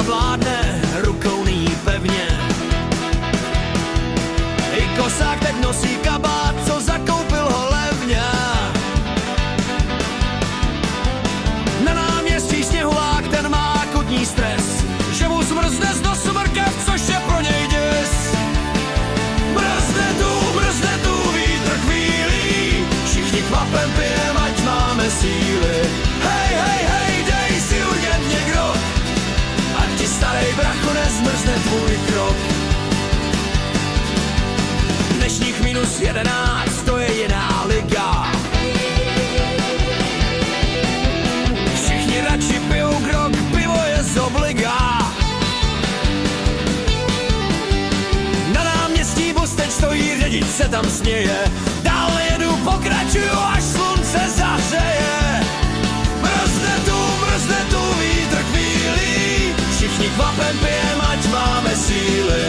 vládne, rukou nyní pevně. I kosák teď nosí kabát, co zakoupil ho levně. Na náměstí sněhulák, ten má akutní stres, že mu zmrzne z nosu mrkev, což je pro něj děs. Mrzne tu vítr chvílí, všichni kvapem pijem, ať máme síly. Hej, dej si urgent někdo, ať ti starej bracho nezmrzne tvůj krok. Dnešních -11, to je jiná liga. Všichni radši pijou grog, pivo je z obliga. Na náměstí bus teď stojí, řidič se tam směje. Dál jedu, pokračuju, až slunce zahřeje. Mrzne tu vítr chvílí, všichni kvapem pijem, ať máme síly.